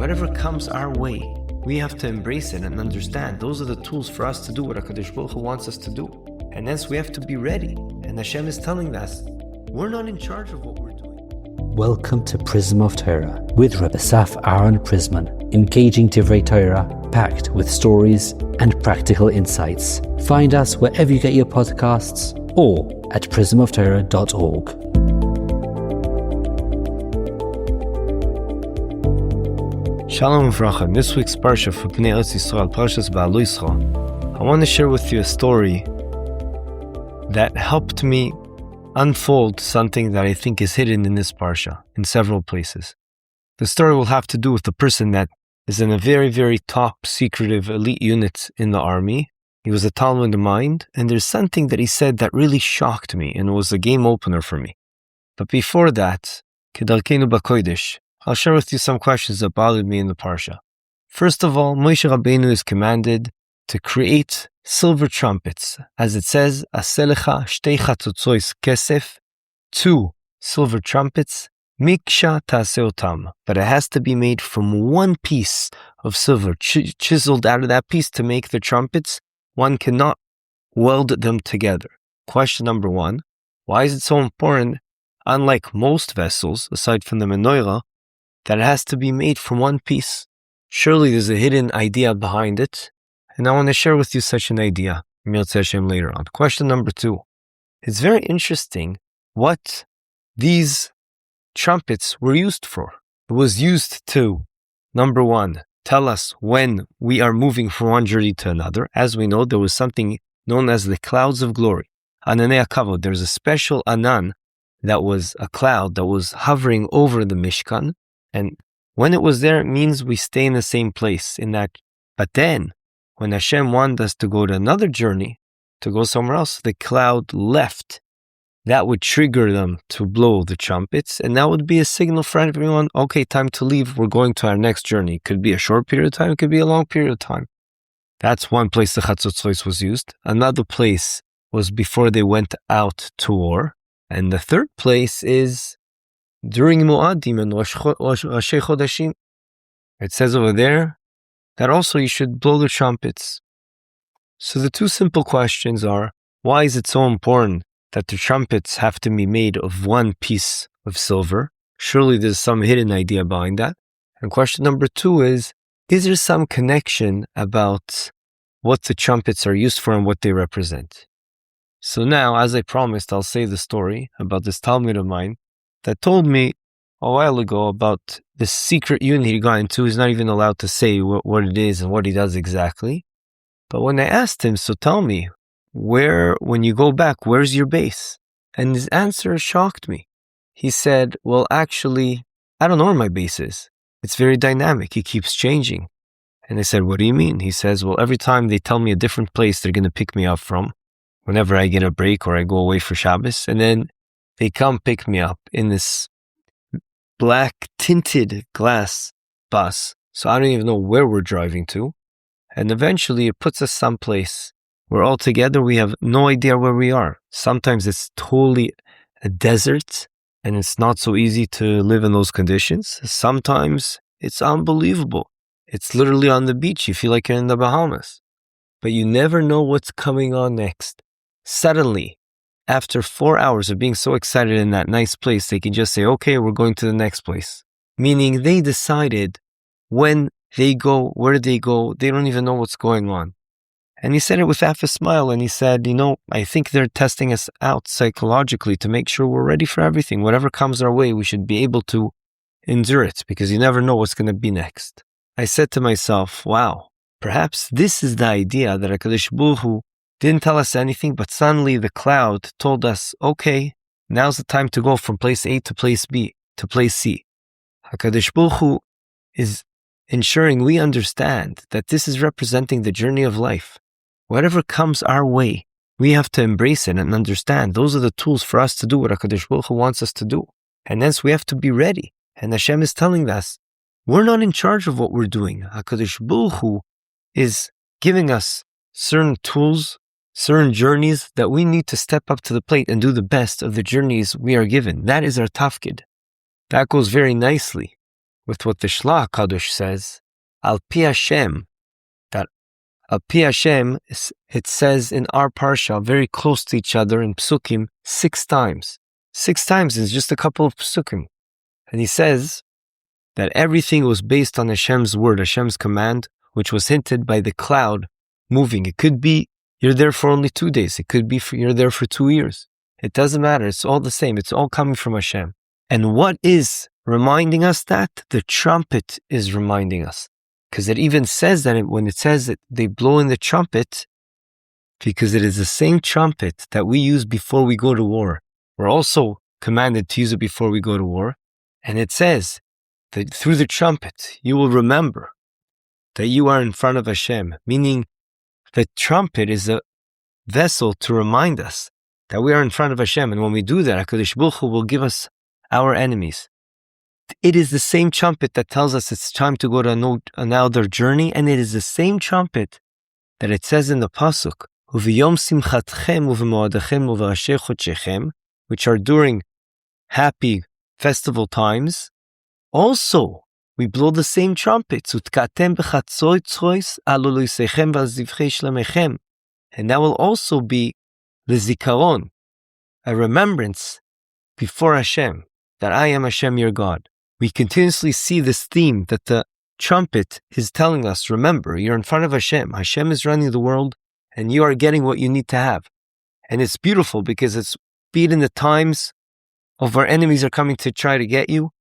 Whatever comes our way, we have to embrace it and understand those are the tools for us to do what HaKadosh Baruch Hu wants us to do. And hence we have to be ready. And Hashem is telling us, we're not in charge of what we're doing. Welcome to Prism of Torah with Rabbi Elazar Prisman, engaging Divrei Torah, packed with stories and practical insights. Find us wherever you get your podcasts or at prismoftorah.org. Shalom Uvracha. In this week's parsha for Bnei Eretz Yisrael, Parshas Behaaloscha, I want to share with you a story that helped me unfold something that I think is hidden in this parsha in several places. The story will have to do with a person that is in a very, very top secretive elite unit in the army. He was a Talmud mind, and there's something that he said that really shocked me and was a game opener for me. But before that, Kedarkeinu B'Kodesh, I'll share with you some questions that bothered me in the parsha. First of all, Moshe Rabbeinu is commanded to create silver trumpets, as it says, "Aselecha shtei chatzotzros kesef," 2 silver trumpets, "Miksha taseh otam," but it has to be made from one piece of silver, chiseled out of that piece to make the trumpets. One cannot weld them together. Question number 1, why is it so important, unlike most vessels, aside from the menorah, that it has to be made from one piece? Surely there's a hidden idea behind it, and I want to share with you such an idea, Mirtzeh Hashem, later on. Question number 2. It's very interesting what these trumpets were used for. It was used to, number 1, tell us when we are moving from one journey to another. As we know, there was something known as the clouds of glory. Ananei HaKavod, there's a special anan that was a cloud that was hovering over the Mishkan. And when it was there, it means we stay in the same place in that. But then, when Hashem wanted us to go to another journey, to go somewhere else, the cloud left. That would trigger them to blow the trumpets, and that would be a signal for everyone, okay, time to leave, we're going to our next journey. It could be a short period of time, it could be a long period of time. That's one place the chatzotzros was used. Another place was before they went out to war. And the third place is during Mu'adim and Rashi Chodashim. It says over there that also you should blow the trumpets. So the 2 simple questions are, why is it so important that the trumpets have to be made of one piece of silver? Surely there's some hidden idea behind that. And question number 2 is there some connection about what the trumpets are used for and what they represent? So now, as I promised, I'll say the story about this Talmud of mine that told me a while ago about this secret unit he got into. He's not even allowed to say what it is and what he does exactly. But when I asked him, so tell me, when you go back, where's your base? And his answer shocked me. He said, well, actually, I don't know where my base is. It's very dynamic. It keeps changing. And I said, what do you mean? He says, well, every time they tell me a different place they're going to pick me up from, whenever I get a break or I go away for Shabbos, and then they come pick me up in this black tinted glass bus. So I don't even know where we're driving to. And eventually it puts us someplace where altogether we have no idea where we are. Sometimes it's totally a desert and it's not so easy to live in those conditions. Sometimes it's unbelievable. It's literally on the beach. You feel like you're in the Bahamas. But you never know what's coming on next. Suddenly, after 4 hours of being so excited in that nice place, they can just say, okay, we're going to the next place. Meaning they decided when they go, where they go, they don't even know what's going on. And he said it with half a smile, and he said, I think they're testing us out psychologically to make sure we're ready for everything. Whatever comes our way, we should be able to endure it, because you never know what's going to be next. I said to myself, wow, perhaps this is the idea that HaKadosh Baruch Hu didn't tell us anything, but suddenly the cloud told us, okay, now's the time to go from place A to place B to place C. HaKadosh Baruch Hu is ensuring we understand that this is representing the journey of life. Whatever comes our way, we have to embrace it and understand those are the tools for us to do what HaKadosh Baruch Hu wants us to do. And hence we have to be ready. And Hashem is telling us, we're not in charge of what we're doing. HaKadosh Baruch Hu is giving us certain tools, certain journeys that we need to step up to the plate and do the best of the journeys we are given. That is our tafkid. That goes very nicely with what the Shlah Hakadosh says, Al Pi Hashem, that Al Pi Hashem, it says in our parsha, very close to each other in Psukim, 6 times. 6 times is just a couple of Psukim. And he says that everything was based on Hashem's word, Hashem's command, which was hinted by the cloud moving. It could be you're there for only 2 days. It could be you're there for 2 years. It doesn't matter. It's all the same. It's all coming from Hashem. And what is reminding us that? The trumpet is reminding us. Because it even says that when it says that they blow in the trumpet, because it is the same trumpet that we use before we go to war. We're also commanded to use it before we go to war. And it says that through the trumpet, you will remember that you are in front of Hashem, meaning the trumpet is a vessel to remind us that we are in front of Hashem. And when we do that, HaKadosh Baruch Hu will give us our enemies. It is the same trumpet that tells us it's time to go to another journey, and it is the same trumpet that it says in the Pasuk, Uv'yom simchatchem uv'moadachem uv'rashei chodshechem, which are during happy festival times. Also, we blow the same trumpets, Utkatem chatzotzros aloloisechem v'azivchei shlamechem, and that will also be the zikaron, a remembrance before Hashem, that I am Hashem your God. We continuously see this theme that the trumpet is telling us, remember, you're in front of Hashem. Hashem is running the world, and you are getting what you need to have. And it's beautiful because it's, be it in the times of our enemies are coming to try to get you,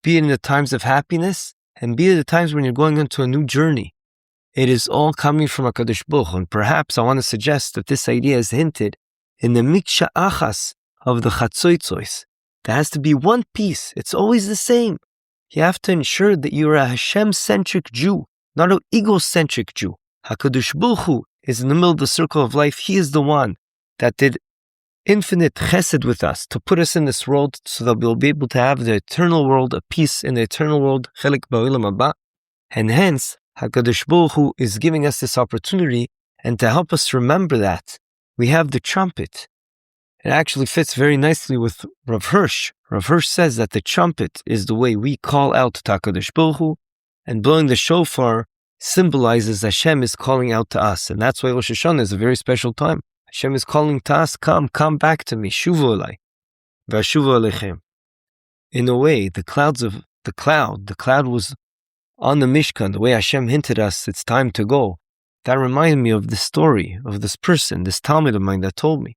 be it in the times of happiness, and be it the times when you're going into a new journey. It is all coming from HaKadosh Baruch Hu. And perhaps I want to suggest that this idea is hinted in the miksha achas of the chatzotzros. There has to be one piece. It's always the same. You have to ensure that you're a Hashem-centric Jew, not an egocentric Jew. HaKadosh Baruch Hu is in the middle of the circle of life. He is the one that did infinite chesed with us to put us in this world so that we'll be able to have the eternal world, a peace in the eternal world, chelik ba'olam haba. And hence, HaKadosh Baruch Hu is giving us this opportunity, and to help us remember that, we have the trumpet. It actually fits very nicely with Rav Hirsch. Rav Hirsch says that the trumpet is the way we call out to HaKadosh Baruch Hu, and blowing the shofar symbolizes Hashem is calling out to us. And that's why Rosh Hashanah is a very special time. Hashem is calling to us, come back to me, shuvu elai, v'ashuvu elechem. In a way, the cloud was on the Mishkan, the way Hashem hinted us it's time to go. That reminded me of the story of this person, this Talmud of mine that told me.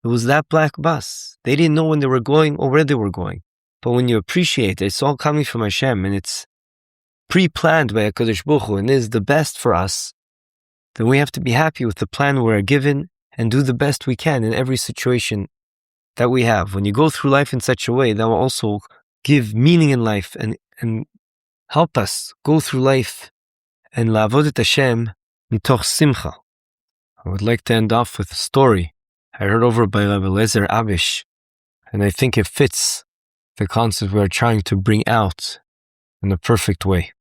It was that black bus. They didn't know when they were going or where they were going. But when you appreciate it, it's all coming from Hashem, and it's pre-planned by HaKadosh Baruch Hu, and is the best for us, then we have to be happy with the plan we're given and do the best we can in every situation that we have. When you go through life in such a way, that will also give meaning in life and help us go through life and la'avod et Hashem mitoch simcha. I would like to end off with a story I heard over by Rav Elazar Abish, and I think it fits the concept we are trying to bring out in a perfect way.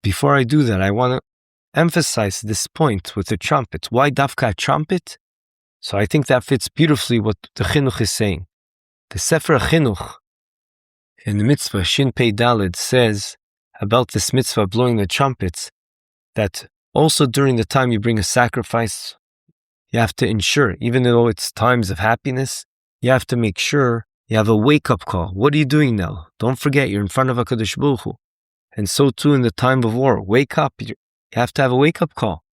Before I do that, I want to emphasize this point with the trumpet. Why dafka a trumpet? So I think that fits beautifully what the Chinuch is saying. The Sefer Hachinuch in the mitzvah Shin Pei Daled says about this mitzvah blowing the trumpets that also during the time you bring a sacrifice, you have to ensure, even though it's times of happiness, you have to make sure you have a wake-up call. What are you doing now? Don't forget, you're in front of HaKadosh Baruch Hu. And so too in the time of war. Wake up. You have to have a wake-up call.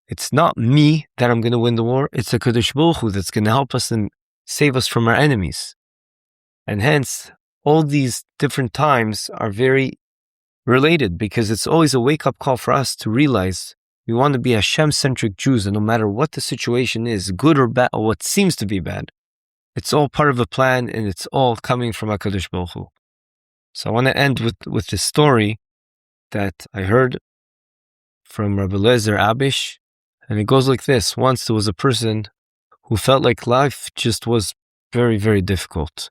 It's not me that I'm going to win the war. It's HaKadosh Baruch Hu that's going to help us and save us from our enemies. And hence, all these different times are very related, because it's always a wake-up call for us to realize we want to be Hashem-centric Jews, and no matter what the situation is, good or bad, or what seems to be bad, it's all part of a plan, and it's all coming from HaKadosh Baruch Hu. So I want to end with this story that I heard from Rabbi Elazar Abish, and it goes like this. Once there was a person who felt like life just was very, very difficult.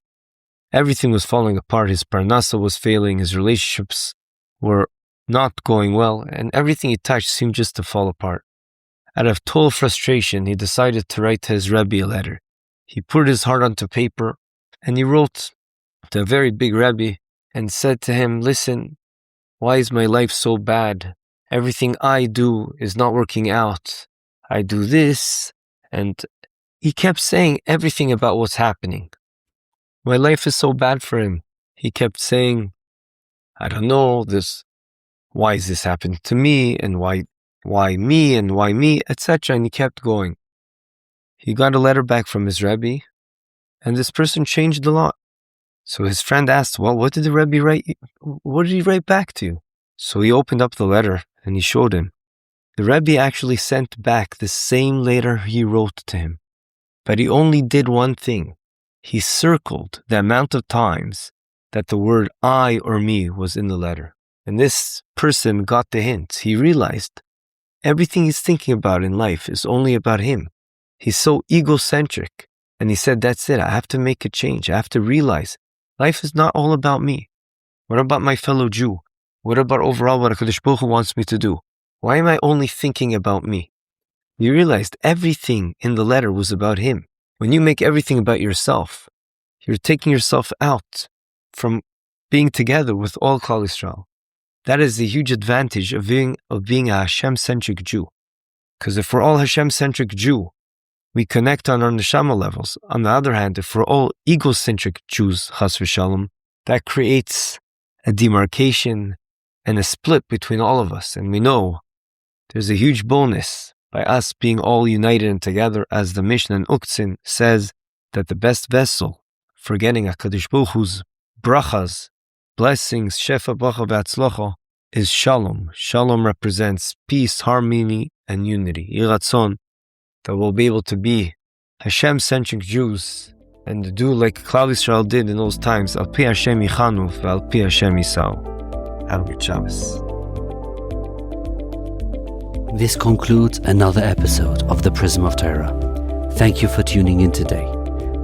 Everything was falling apart. His parnasa was failing, his relationships were not going well, and everything he touched seemed just to fall apart. Out of total frustration, he decided to write to his rebbe a letter. He put his heart onto paper, and he wrote to a very big rebbe and said to him, listen, Why is my life so bad? Everything I do is not working out. I do this, and he kept saying everything about what's happening. My life is so bad for him. He kept saying, I don't know, why is this happening to me, and why me, etc. And he kept going. He got a letter back from his rebbe, and this person changed a lot. So his friend asked, well, what did the rebbe write? What did he write back to you? So he opened up the letter and he showed him. The rebbe actually sent back the same letter he wrote to him. But he only did one thing. He circled the amount of times that the word I or me was in the letter. And this person got the hint. He realized everything he's thinking about in life is only about him. He's so egocentric. And he said, that's it. I have to make a change. I have to realize life is not all about me. What about my fellow Jew? What about overall what HaKadosh Baruch Hu wants me to do? Why am I only thinking about me? He realized everything in the letter was about him. When you make everything about yourself, you're taking yourself out from being together with all Klal Yisrael. That is the huge advantage of being a Hashem-centric Jew. Because if we're all Hashem-centric Jew, we connect on our neshama levels. On the other hand, if we're all egocentric Jews, chas v'shalom, that creates a demarcation and a split between all of us. And we know there's a huge bonus by us being all united and together, as the Mishnah in Uktzin says that the best vessel for getting HaKadosh Baruch Hu's brachas, blessings, shefa, bracha, v'atzlocha, is shalom. Shalom represents peace, harmony, and unity. Yiratzon, that we'll be able to be Hashem-centric Jews and do like Klal Yisrael did in those times. Al pi Hashem yichanu v'al pi Hashem yisau. Have a good Shabbos. This concludes another episode of The Prism of Torah. Thank you for tuning in today.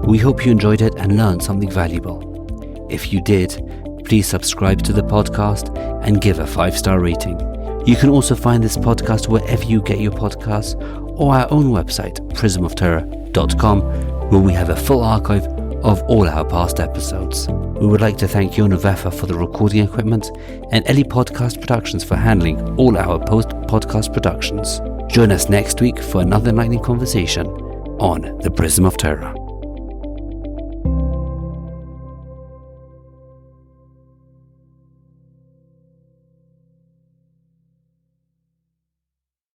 We hope you enjoyed it and learned something valuable. If you did, please subscribe to the podcast and give a 5-star rating. You can also find this podcast wherever you get your podcasts, or our own website, prismoftorah.com, where we have a full archive of all our past episodes. We would like to thank Yona Vefa for the recording equipment and Eli Podcast Productions for handling all our post-podcast productions. Join us next week for another enlightening conversation on The Prism of Torah.